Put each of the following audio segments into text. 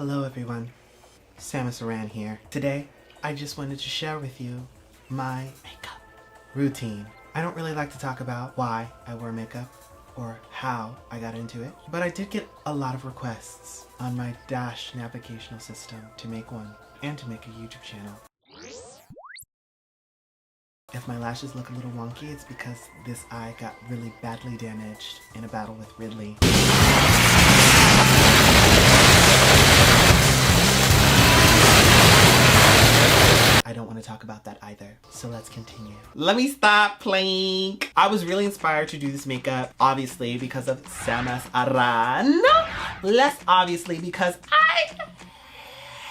Hello everyone, Samus here. Today, I just wanted to share with you my makeup routine. I don't really like to talk about why I wear makeup or how I got into it, but I did get a lot of requests on my Dash navigational system to make one and to make a YouTube channel. If my lashes look a little wonky, it's because this eye got really badly damaged in a battle with Ridley. I don't want to talk about that either, so let's continue. Let me stop playing. I was really inspired to do this makeup, obviously, because of Samus Aran. Less obviously because I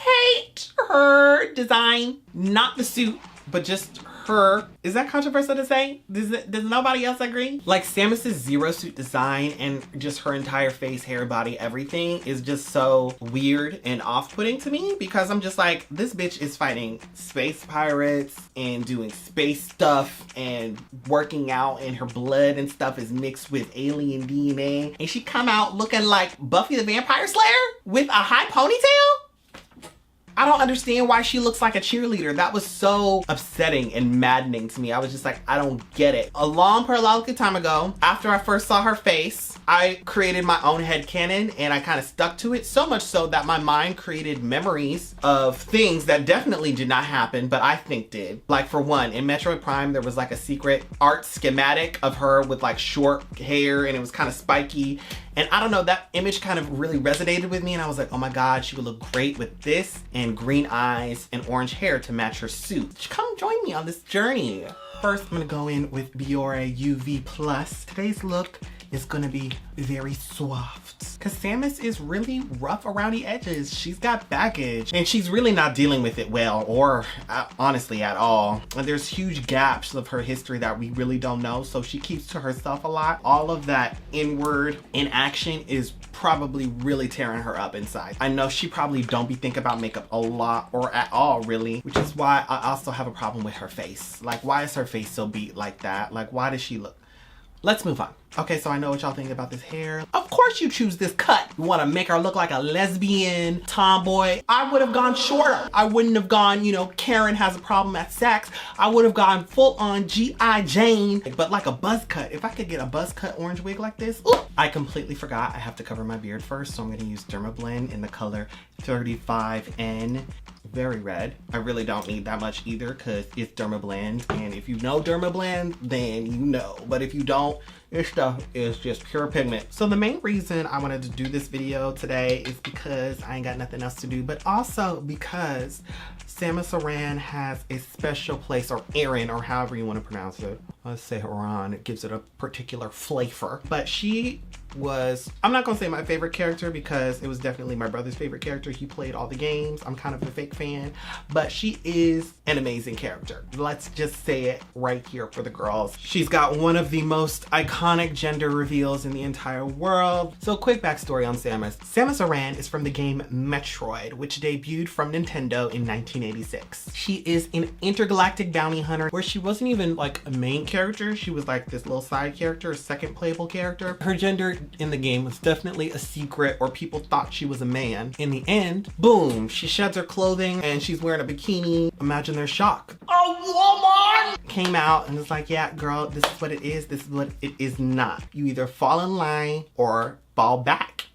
hate her design. Not the suit, but just her. Is that controversial to say? Does nobody else agree? Like Samus's zero suit design and just her entire face, hair, body, everything is just so weird and off-putting to me because I'm just like, this bitch is fighting space pirates and doing space stuff and working out, and her blood and stuff is mixed with alien DNA, and she come out looking like Buffy the Vampire Slayer with a high ponytail? I don't understand why she looks like a cheerleader. That was so upsetting and maddening to me. I was just like, I don't get it. A long parallel time ago, after I first saw her face, I created my own headcanon and I kind of stuck to it, so much so that my mind created memories of things that definitely did not happen, but I think did. Like for one, in Metroid Prime, there was like a secret art schematic of her with like short hair and it was kind of spiky. And I don't know, that image kind of really resonated with me and I was like, oh my God, she would look great with this and green eyes and orange hair to match her suit. Come join me on this journey. First, I'm gonna go in with Biore UV+. Today's look is gonna be very soft because Samus is really rough around the edges. She's got baggage and she's really not dealing with it well, or honestly at all. And there's huge gaps of her history that we really don't know, so she keeps to herself a lot. All of that inward inaction is probably really tearing her up inside. I know she probably don't be thinking about makeup a lot or at all really, which is why I also have a problem with her face. Like, why is her face so beat like that? Like, why does she look? Let's move on. Okay, so I know what y'all think about this hair. Of course you choose this cut. You wanna make her look like a lesbian tomboy. I would have gone shorter. I wouldn't have gone, you know, Karen has a problem at sex. I would have gone full on G.I. Jane, but like a buzz cut. If I could get a buzz cut orange wig like this, ooh. I completely forgot I have to cover my beard first, so I'm gonna use Dermablend in the color 35N. Very red. I really don't need that much either because it's Dermablend, and if you know Dermablend, then you know. But if you don't, this stuff is just pure pigment. So the main reason I wanted to do this video today is because I ain't got nothing else to do, but also because Samus Aran has a special place, or Aran, or however you want to pronounce it. Let's say Aran, it gives it a particular flavor. But she was, I'm not gonna say my favorite character because it was definitely my brother's favorite character. He played all the games. I'm kind of a fake fan, but she is an amazing character. Let's just say it right here for the girls. She's got one of the most iconic gender reveals in the entire world. So quick backstory on Samus. Samus Aran is from the game Metroid, which debuted from Nintendo in 1986. She is an intergalactic bounty hunter where she wasn't even like a main character. She was like this little side character, a second playable character. Her gender in the game was definitely a secret, or people thought she was a man. In the end, boom, she sheds her clothing and she's wearing a bikini. Imagine their shock. A woman came out and was like, yeah, girl, this is what it is. This is what it is not. You either fall in line or fall back.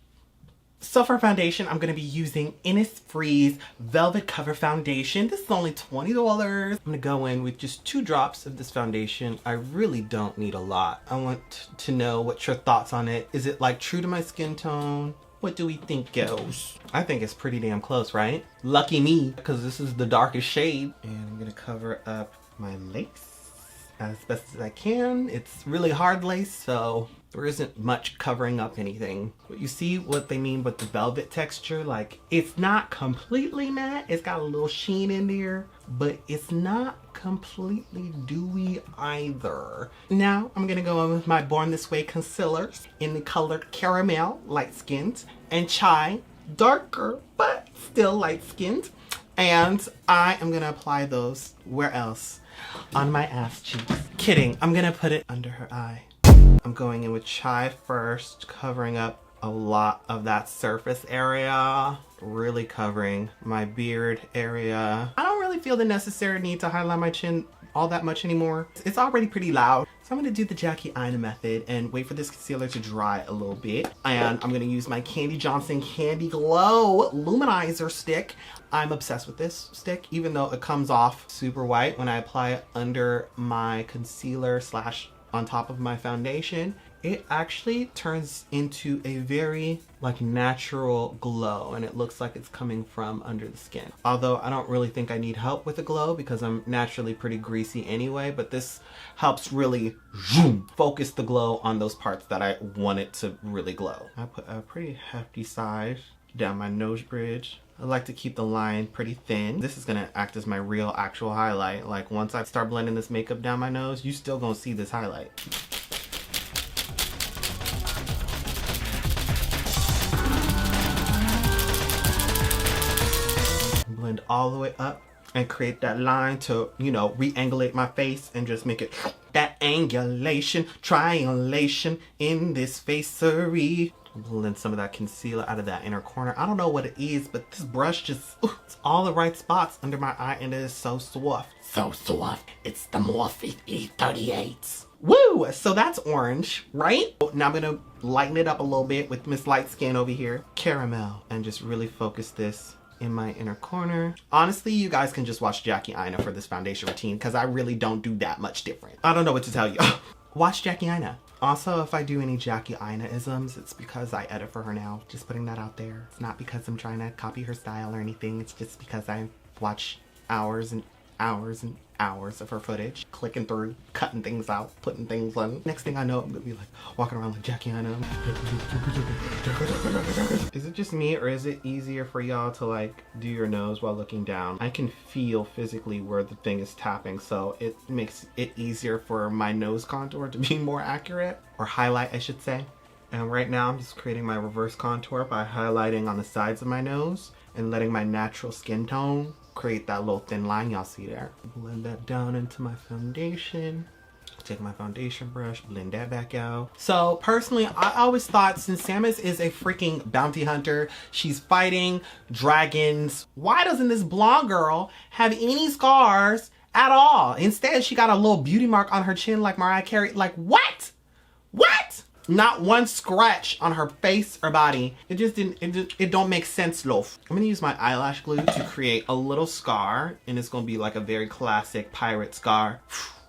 So for foundation, I'm gonna be using Innisfree's Velvet Cover Foundation. This is only $20. I'm gonna go in with just 2 drops of this foundation. I really don't need a lot. I want to know what your thoughts on it. Is it like true to my skin tone? What do we think goes? I think it's pretty damn close, right? Lucky me, because this is the darkest shade. And I'm gonna cover up my lace as best as I can. It's really hard lace, so there isn't much covering up anything. But you see what they mean with the velvet texture? Like, it's not completely matte. It's got a little sheen in there, but it's not completely dewy either. Now, I'm gonna go in with my Born This Way concealer in the color Caramel, light-skinned, and Chai, darker, but still light-skinned. And I am gonna apply those, where else? On my ass cheeks. Kidding, I'm gonna put it under her eye. I'm going in with Chai first, covering up a lot of that surface area. really covering my beard area. I don't really feel the necessary need to highlight my chin all that much anymore. It's already pretty loud. So I'm gonna do the Jackie Aina method and wait for this concealer to dry a little bit. And I'm gonna use my Candy Johnson Candy Glow Luminizer stick. I'm obsessed with this stick, even though it comes off super white when I apply it under my concealer slash on top of my foundation. It actually turns into a very like natural glow, and it looks like it's coming from under the skin. Although I don't really think I need help with the glow because I'm naturally pretty greasy anyway, but this helps really focus the glow on those parts that I want it to really glow. I put a pretty hefty size down my nose bridge. I like to keep the line pretty thin. This is gonna act as my real actual highlight. Like once I start blending this makeup down my nose, you still gonna see this highlight. Blend all the way up and create that line to, you know, re-angulate my face and just make it that angulation, triangulation in this facery. Blend some of that concealer out of that inner corner. I don't know what it is, but this brush just, it's all the right spots under my eye and it is so soft. So soft. It's the Morphe E38. Woo! So that's orange, right? Now I'm gonna lighten it up a little bit with Miss Light Skin over here. Caramel. And just really focus this in my inner corner. Honestly, you guys can just watch Jackie Aina for this foundation routine because I really don't do that much different. I don't know what to tell you. Watch Jackie Aina. Also, if I do any Jackie Aina-isms, it's because I edit for her now. Just putting that out there. It's not because I'm trying to copy her style or anything. It's just because I watch hours and hours and hours of her footage, clicking through, cutting things out, putting things on. Next thing I know, I'm gonna be like walking around like Jackie Aina. Is it just me or is it easier for y'all to like do your nose while looking down? I can feel physically where the thing is tapping, so it makes it easier for my nose contour to be more accurate, or highlight I should say. And right now I'm just creating my reverse contour by highlighting on the sides of my nose and letting my natural skin tone create that little thin line y'all see there. Blend that down into my foundation. Take my foundation brush, blend that back out. So personally, I always thought since Samus is a freaking bounty hunter, she's fighting dragons, why doesn't this blonde girl have any scars at all? Instead, she got a little beauty mark on her chin like Mariah Carey. Like what? What? Not one scratch on her face or body. It just didn't, it don't make sense, loaf. I'm gonna use my eyelash glue to create a little scar, and it's gonna be like a very classic pirate scar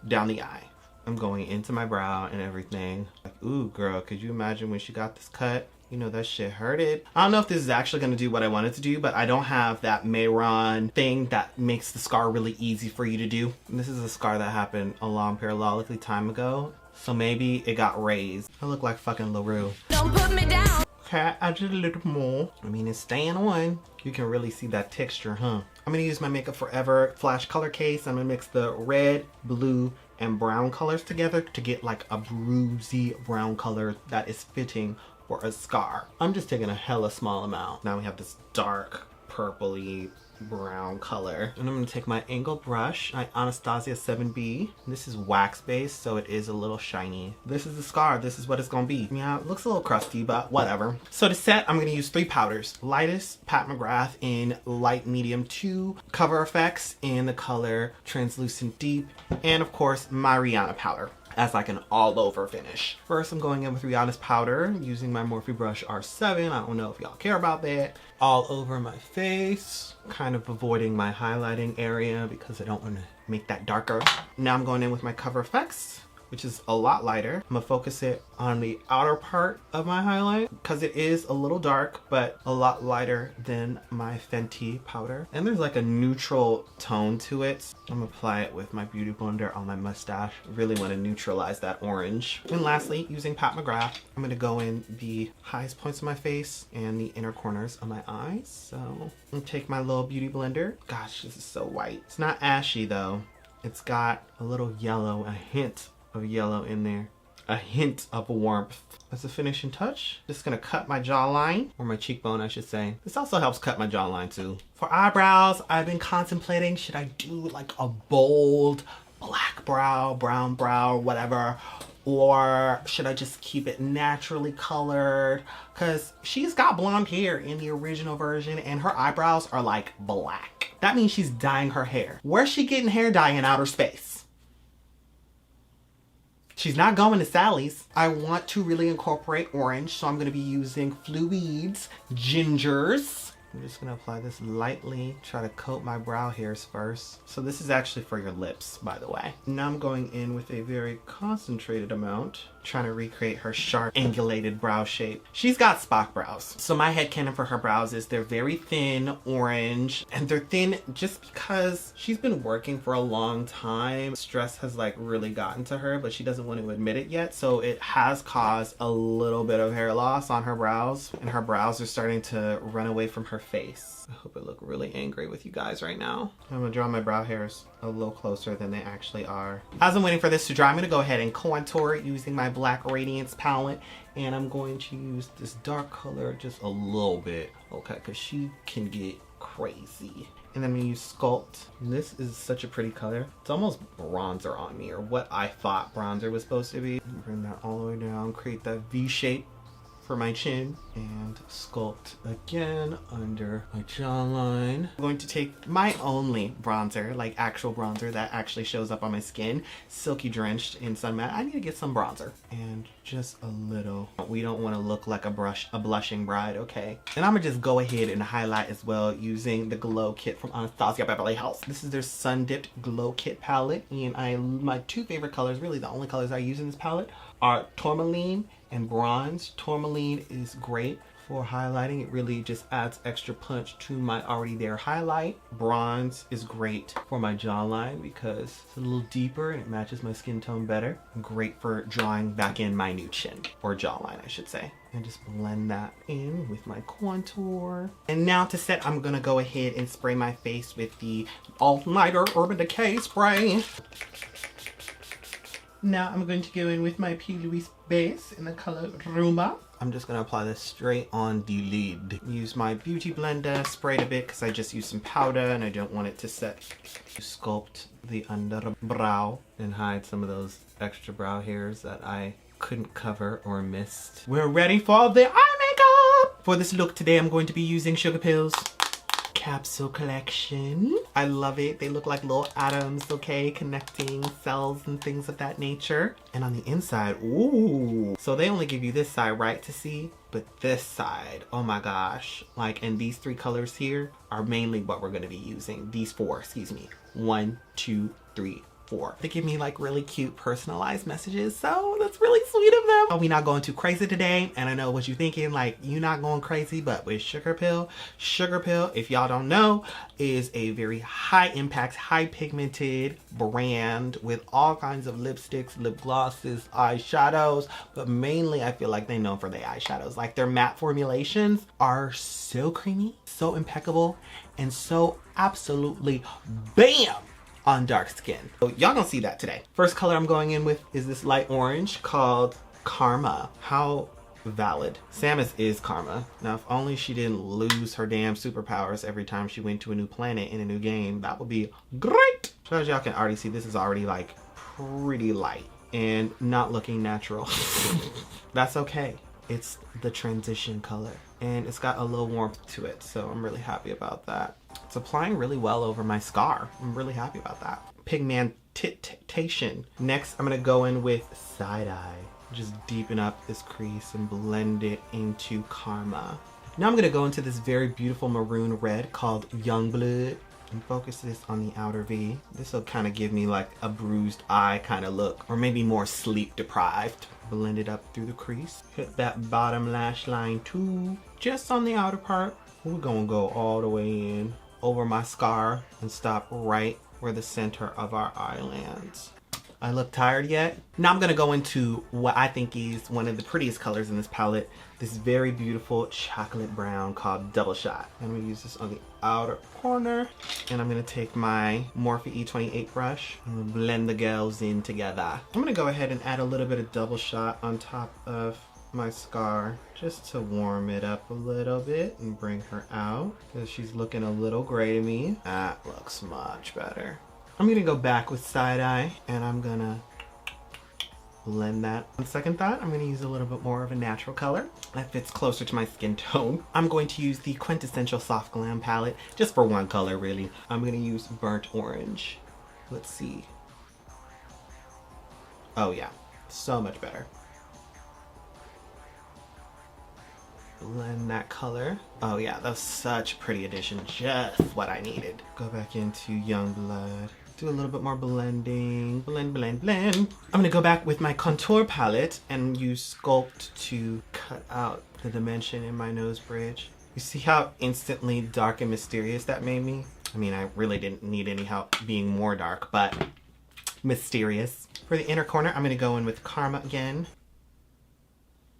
down the eye. I'm going into my brow and everything. Like, ooh, girl, could you imagine when she got this cut? You know, that shit hurted. I don't know if this is actually gonna do what I wanted to do, but I don't have that Mayron thing that makes the scar really easy for you to do. And this is a scar that happened a long periodically time ago. So maybe it got raised. I look like fucking LaRue. Don't put me down. Okay, I did a little more. I mean, it's staying on. You can really see that texture, huh? I'm gonna use my Makeup Forever Flash Color Case. I'm gonna mix the red, blue, and brown colors together to get like a bruisey brown color that is fitting for a scar. I'm just taking a hella small amount. Now we have this dark, purpley, brown color. And I'm gonna take my angled brush, my Anastasia 7B. This is wax based, so it is a little shiny. This is the scar. This is what it's gonna be. Yeah, it looks a little crusty, but whatever. So to set, I'm gonna use 3 powders. Lightest, Pat McGrath in Light Medium 2, Cover FX in the color Translucent Deep, and of course, my Rihanna powder as like an all-over finish. First, I'm going in with Rihanna's powder using my Morphe brush R7. I don't know if y'all care about that. All over my face, kind of avoiding my highlighting area because I don't want to make that darker. Now I'm going in with my Cover FX, which is a lot lighter. I'm gonna focus it on the outer part of my highlight because it is a little dark, but a lot lighter than my Fenty powder. And there's like a neutral tone to it. I'm gonna apply it with my Beauty Blender on my mustache. Really wanna neutralize that orange. And lastly, using Pat McGrath, I'm gonna go in the highest points of my face and the inner corners of my eyes. So I'm gonna take my little Beauty Blender. Gosh, this is so white. It's not ashy though. It's got a little yellow, a hint of yellow in there, a hint of warmth. As a finishing touch, just gonna cut my jawline, or my cheekbone I should say. This also helps cut my jawline too. For eyebrows, I've been contemplating, should I do like a bold black brow, brown brow, whatever? Or should I just keep it naturally colored? Because she's got blonde hair in the original version and her eyebrows are like black. That means she's dyeing her hair. Where's she getting hair dye in outer space? She's not going to Sally's. I want to really incorporate orange, so I'm going to be using Fluids Gingers. I'm just gonna apply this lightly, try to coat my brow hairs first. So this is actually for your lips, by the way. Now I'm going in with a very concentrated amount, trying to recreate her sharp, angulated brow shape. She's got Spock brows. So my headcanon for her brows is they're very thin, orange, and they're thin just because she's been working for a long time. Stress has like really gotten to her, but she doesn't want to admit it yet. So it has caused a little bit of hair loss on her brows, and her brows are starting to run away from her face. I hope I look really angry with you guys right now. I'm gonna draw my brow hairs a little closer than they actually are. As I'm waiting for this to dry, I'm gonna go ahead and contour it using my Black Radiance palette, and I'm going to use this dark color just a little bit, okay, because she can get crazy. And then I'm gonna use Sculpt. And this is such a pretty color. It's almost bronzer on me, or what I thought bronzer was supposed to be. Bring that all the way down, create that V shape for my chin, and sculpt again under my jawline. I'm going to take my only bronzer, like actual bronzer that actually shows up on my skin, silky drenched in sun matte. I need to get some bronzer, and just a little. We don't want to look like a blushing bride, okay? And I'm gonna just go ahead and highlight as well using the Glow Kit from Anastasia Beverly Hills. This is their Sun Dipped Glow Kit palette, and my two favorite colors, really the only colors I use in this palette, are Tourmaline and Bronze. Tourmaline is great for highlighting. It really just adds extra punch to my already there highlight. Bronze is great for my jawline because it's a little deeper and it matches my skin tone better. Great for drawing back in my new chin, or jawline I should say. And just blend that in with my contour. And now to set, I'm gonna go ahead and spray my face with the All Nighter Urban Decay spray. Now I'm going to go in with my P. Louise base in the color Rumba. I'm just going to apply this straight on the lid. Use my beauty blender, spray it a bit because I just used some powder and I don't want it to set. Sculpt the underbrow and hide some of those extra brow hairs that I couldn't cover or missed. We're ready for the eye makeup! For this look today, I'm going to be using Sugar Pills Capsule Collection. I love it. They look like little atoms, okay, connecting cells and things of that nature. And on the inside, ooh. So they only give you this side, right, to see? But this side, oh my gosh. Like, and these three colors here are mainly what we're gonna be using. These four, excuse me. 1, 2, 3, 4. They give me like really cute personalized messages, so that's really sweet of them. We're not going too crazy today, and I know what you're thinking, like you're not going crazy, but with Sugar Pill, if y'all don't know, is a very high impact, high pigmented brand with all kinds of lipsticks, lip glosses, eyeshadows, but mainly I feel like they're known for their eyeshadows. Like their matte formulations are so creamy, so impeccable, and so absolutely BAM! On dark skin. So y'all gonna see that today. First color I'm going in with is this light orange called Karma. How valid. Samus is Karma. Now if only she didn't lose her damn superpowers every time she went to a new planet in a new game, that would be great. So as y'all can already see, this is already like pretty light and not looking natural. That's okay. It's the transition color and it's got a little warmth to it, so I'm really happy about that. It's applying really well over my scar. I'm really happy about that. Pigmentation. Next, I'm gonna go in with Side Eye. Just deepen up this crease and blend it into Karma. Now I'm gonna go into this very beautiful maroon red called Youngblood and focus this on the outer V. This will kind of give me like a bruised eye kind of look, or maybe more sleep deprived. Blend it up through the crease. Hit that bottom lash line too, just on the outer part. We're gonna go all the way in over my scar and stop right where the center of our eye lands. I look tired yet? Now I'm gonna go into what I think is one of the prettiest colors in this palette. This very beautiful chocolate brown called Double Shot. I'm gonna use this on the outer corner. And I'm gonna take my Morphe E28 brush and blend the girls in together. I'm gonna go ahead and add a little bit of Double Shot on top of my scar just to warm it up a little bit and bring her out because she's looking a little gray to me. That looks much better. I'm gonna go back with side eye and I'm gonna blend that. On second thought, I'm gonna use a little bit more of a natural color that fits closer to my skin tone. I'm going to use the quintessential Soft Glam palette, just for one color really. I'm gonna use burnt orange. Let's see. Oh yeah, so much better. Blend that color. Oh yeah, that's such a pretty addition, just what I needed. Go back into Young Blood. Do a little bit more blending. Blend, blend, blend. I'm gonna go back with my contour palette and use Sculpt to cut out the dimension in my nose bridge. You see how instantly dark and mysterious that made me? I mean, I really didn't need any help being more dark, but mysterious. For the inner corner, I'm gonna go in with Karma again.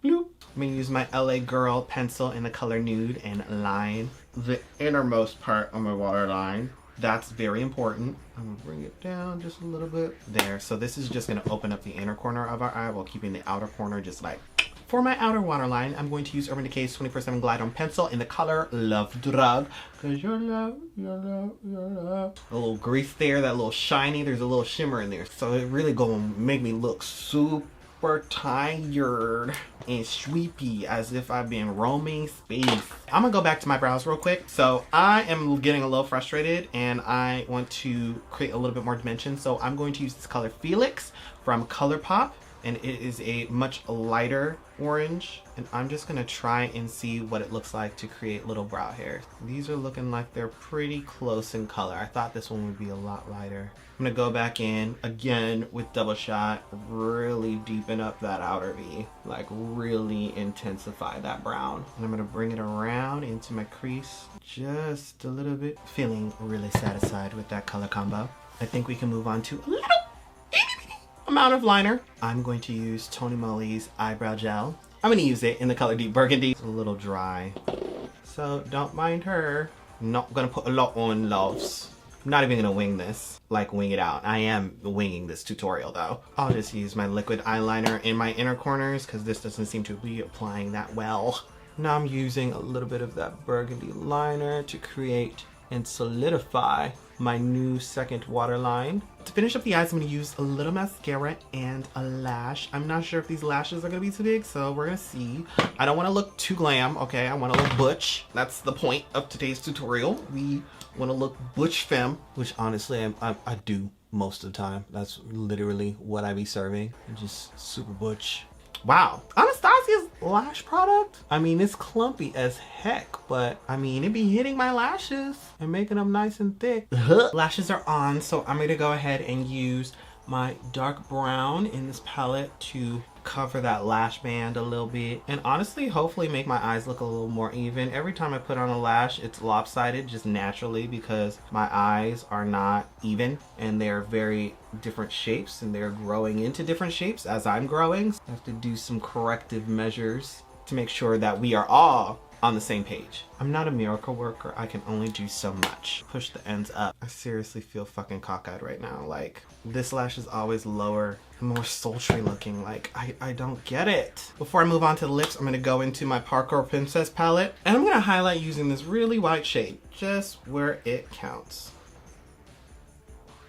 Bloop. I'm gonna use my LA Girl pencil in the color Nude and line the innermost part of my waterline. That's very important. I'm gonna bring it down just a little bit there. So this is just gonna open up the inner corner of our eye while keeping the outer corner just like. For my outer waterline, I'm going to use Urban Decay's 24/7 Glide On pencil in the color Love Drug. Cause your love, your love, your love. A little grease there, that little shiny, there's a little shimmer in there. So it really gonna make me look super tired and sleepy, as if I've been roaming space. I'm gonna go back to my brows real quick. So I am getting a little frustrated and I want to create a little bit more dimension. So I'm going to use this color Felix from ColourPop, and it is a much lighter orange. And I'm just gonna try and see what it looks like to create little brow hairs. These are looking like they're pretty close in color. I thought this one would be a lot lighter. I'm gonna go back in again with Double Shot, really deepen up that outer V, like really intensify that brown. And I'm gonna bring it around into my crease just a little bit. Feeling really satisfied with that color combo. I think we can move on to a little amount of liner. I'm going to use Tony Moly's Eyebrow Gel. I'm gonna use it in the color Deep Burgundy. It's a little dry, so don't mind her. Not gonna put a lot on, loves. I'm not even gonna wing this, like wing it out. I am winging this tutorial though. I'll just use my liquid eyeliner in my inner corners because this doesn't seem to be applying that well. Now I'm using a little bit of that burgundy liner to create and solidify my new second waterline. To finish up the eyes, I'm gonna use a little mascara and a lash. I'm not sure if these lashes are gonna be too big, so we're gonna see. I don't wanna look too glam, okay? I wanna look butch. That's the point of today's tutorial. We wanna look butch femme, which honestly I do most of the time. That's literally what I be serving. I'm just super butch. Wow, Anastasia's lash product? I mean, it's clumpy as heck, but I mean, it be hitting my lashes and making them nice and thick. Lashes are on, so I'm gonna go ahead and use my dark brown in this palette to cover that lash band a little bit, and honestly hopefully make my eyes look a little more even. Every time I put on a lash, it's lopsided just naturally because my eyes are not even and they're very different shapes and they're growing into different shapes as I'm growing. So I have to do some corrective measures to make sure that we are all on the same page. I'm not a miracle worker. I can only do so much. Push the ends up. I seriously feel fucking cockeyed right now. Like, this lash is always lower and more sultry looking. Like, I don't get it. Before I move on to the lips, I'm gonna go into my Parkour Princess palette and I'm gonna highlight using this really white shade, just where it counts.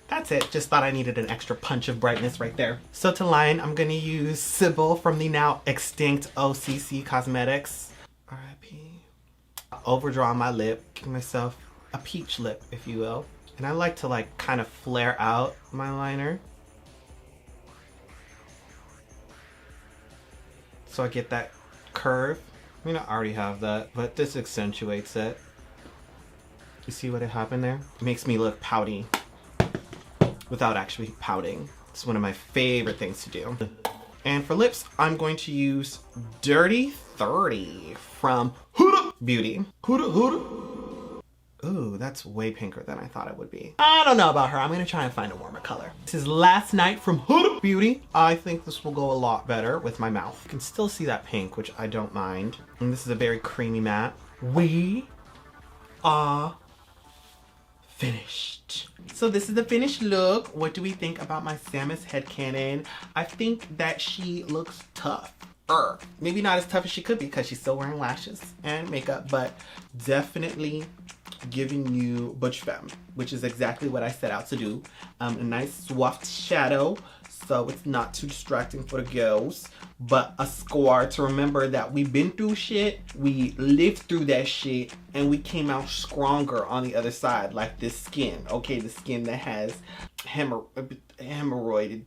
That's it. Just thought I needed an extra punch of brightness right there. So to line, I'm gonna use Sybil from the now extinct OCC Cosmetics. R.I.P. Overdraw my lip, give myself a peach lip, if you will. And I like to like kind of flare out my liner, so I get that curve. I mean, I already have that, but this accentuates it. You see what happened there? It makes me look pouty without actually pouting. It's one of my favorite things to do. And for lips, I'm going to use Dirty 30 from Huda Beauty. Huda. Ooh, that's way pinker than I thought it would be. I don't know about her. I'm gonna try and find a warmer color. This is Last Night from Huda Beauty. I think this will go a lot better with my mouth. You can still see that pink, which I don't mind. And this is a very creamy matte. We are finished. So this is the finished look. What do we think about my Samus headcanon? I think that she looks tough. Maybe not as tough as she could be because she's still wearing lashes and makeup, but definitely giving you butch femme, which is exactly what I set out to do. A nice soft shadow, so it's not too distracting for the girls, but a scar to remember that we've been through shit, we lived through that shit, and we came out stronger on the other side, like this skin, okay? The skin that has hemorrhoid,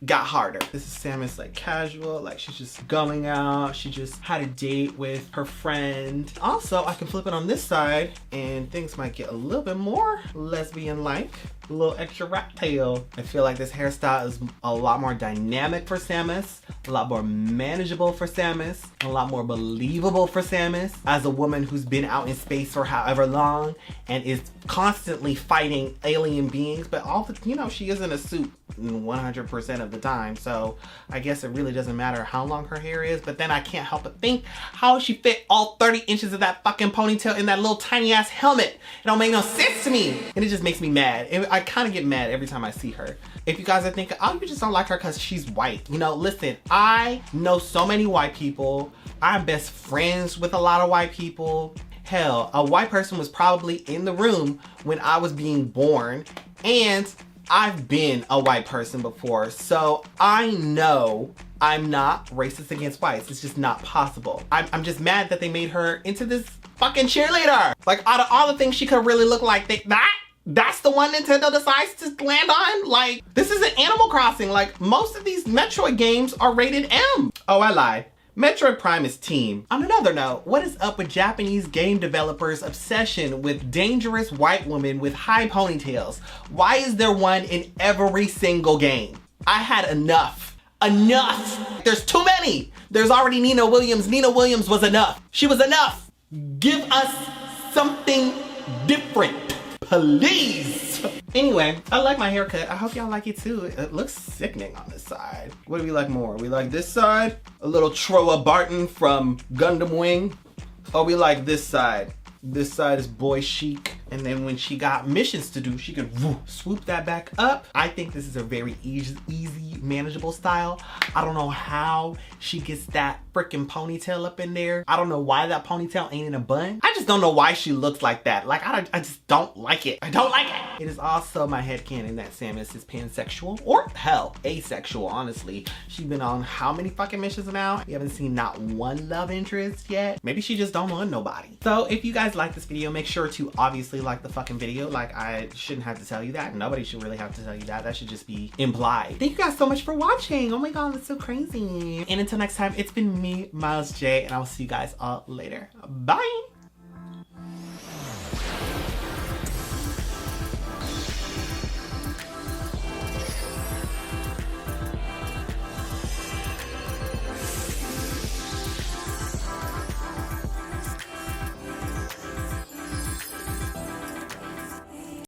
got harder. This is Samus, like casual, like she's just going out. She just had a date with her friend. Also, I can flip it on this side and things might get a little bit more lesbian-like. A little extra rat tail. I feel like this hairstyle is a lot more dynamic for Samus, a lot more manageable for Samus, a lot more believable for Samus as a woman who's been out in space for however long and is constantly fighting alien beings, but all the, you know, she is in a suit 100% of the time, so I guess it really doesn't matter how long her hair is. But then I can't help but think, how she fit all 30 inches of that fucking ponytail in that little tiny ass helmet? It don't make no sense to me, and it just makes me mad. I kind of get mad every time I see her. If you guys are thinking, oh, you just don't like her because she's white, you know, listen, I know so many white people. I'm best friends with a lot of white people. Hell, a white person was probably in the room when I was being born, and I've been a white person before, so I know I'm not racist against whites. It's just not possible. I'm just mad that they made her into this fucking cheerleader. Like, out of all the things she could really look like, that's the one Nintendo decides to land on? Like, this isn't Animal Crossing. Like, most of these Metroid games are rated M. Oh, I lied. Metroid Prime is teen. On another note, what is up with Japanese game developers' obsession with dangerous white women with high ponytails? Why is there one in every single game? I had enough. Enough! There's too many! There's already Nina Williams. Nina Williams was enough. She was enough. Give us something different, please. Anyway, I like my haircut. I hope y'all like it too. It looks sickening on this side. What do we like more? We like this side? A little Troa Barton from Gundam Wing? Or we like this side? This side is boy chic. And then when she got missions to do, she could swoop that back up. I think this is a very easy, manageable style. I don't know how she gets that freaking ponytail up in there. I don't know why that ponytail ain't in a bun. I just don't know why she looks like that. Like, I just don't like it. I don't like it. It is also my headcanon that Samus is pansexual, or hell, asexual, honestly. She's been on how many fucking missions now? We haven't seen not one love interest yet. Maybe she just don't want nobody. So if you guys like this video, make sure to obviously like the fucking video. Like, I shouldn't have to tell you that. Nobody should really have to tell you that. That should just be implied. Thank you guys so much for watching. Oh my god, that's so crazy. And until next time, it's been me, Miles J, and I will see you guys all later. Bye.